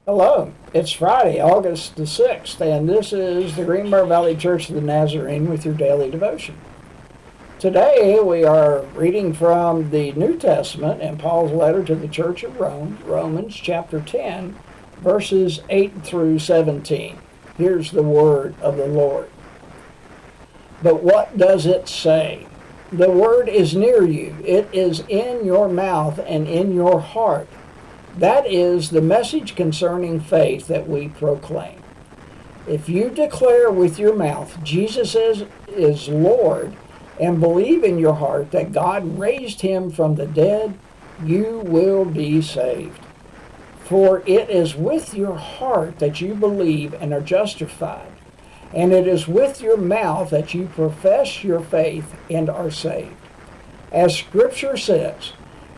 Hello, it's Friday, August the 6th, and this is the Greenbrier Valley Church of the Nazarene with your daily devotion. Today we are reading from the New Testament and Paul's letter to the Church of Rome, Romans chapter 10, verses 8 through 17. Here's the word of the Lord. But what does it say? The word is near you, it is in your mouth and in your heart. That is the message concerning faith that we proclaim. If you declare with your mouth Jesus is Lord and believe in your heart that God raised him from the dead, you will be saved. For it is with your heart that you believe and are justified, and it is with your mouth that you profess your faith and are saved. As Scripture says,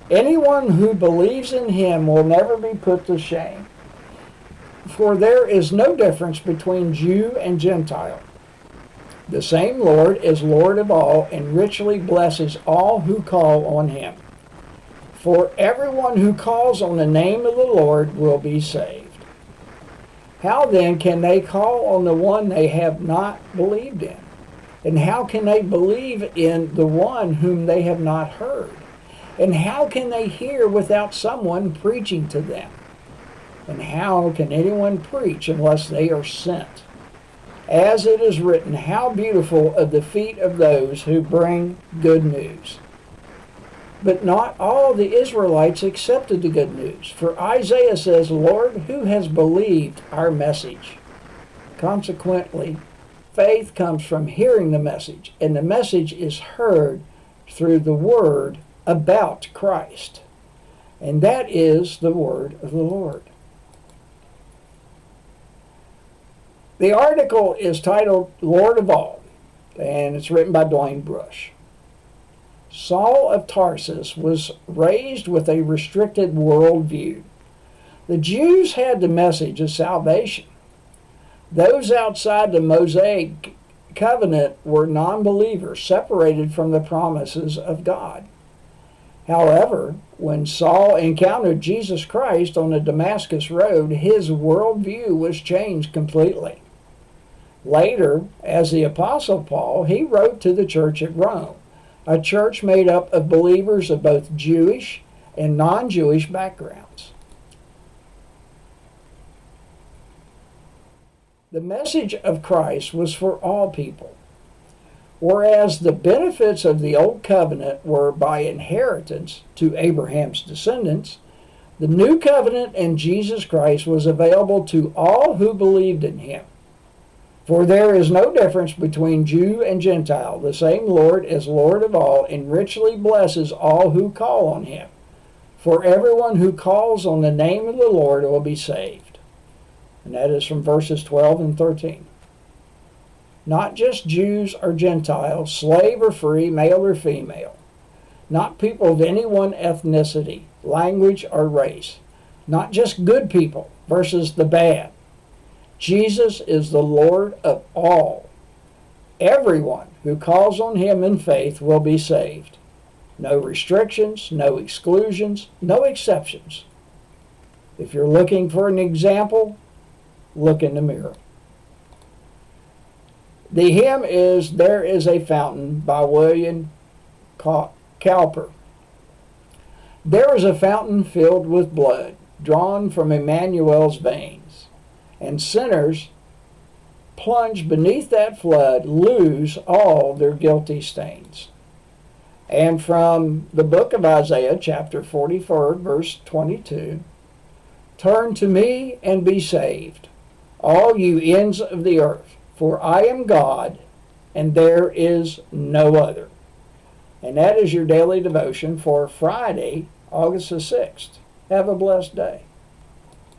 anyone who believes in him will never be put to shame. For there is no difference between Jew and Gentile. The same Lord is Lord of all and richly blesses all who call on him. For everyone who calls on the name of the Lord will be saved. How then can they call on the one they have not believed in? And how can they believe in the one whom they have not heard? And how can they hear without someone preaching to them? And how can anyone preach unless they are sent? As it is written, how beautiful are the feet of those who bring good news. But not all the Israelites accepted the good news. For Isaiah says, Lord, who has believed our message? Consequently, faith comes from hearing the message, and the message is heard through the word about Christ. And that is the word of the Lord. The article is titled Lord of All, and it's written by Dwayne Brush. Saul of Tarsus was raised with a restricted worldview. The Jews had the message of salvation. Those outside the Mosaic covenant were non-believers, separated from the promises of God. However, when Saul encountered Jesus Christ on the Damascus Road, his worldview was changed completely. Later, as the Apostle Paul, he wrote to the church at Rome, a church made up of believers of both Jewish and non-Jewish backgrounds. The message of Christ was for all people. Whereas the benefits of the Old Covenant were by inheritance to Abraham's descendants, the New Covenant in Jesus Christ was available to all who believed in him. For there is no difference between Jew and Gentile. The same Lord is Lord of all and richly blesses all who call on him. For everyone who calls on the name of the Lord will be saved. And that is from verses 12 and 13. Not just Jews or Gentiles, slave or free, male or female. Not people of any one ethnicity, language, or race. Not just good people versus the bad. Jesus is the Lord of all. Everyone who calls on him in faith will be saved. No restrictions, no exclusions, no exceptions. If you're looking for an example, look in the mirror. The hymn is There is a Fountain by William Cowper. There is a fountain filled with blood, drawn from Emmanuel's veins, and sinners plunged beneath that flood lose all their guilty stains. And from the book of Isaiah, chapter 44, verse 22, turn to me and be saved, all you ends of the earth. For I am God, and there is no other. And that is your daily devotion for Friday, August the 6th. Have a blessed day.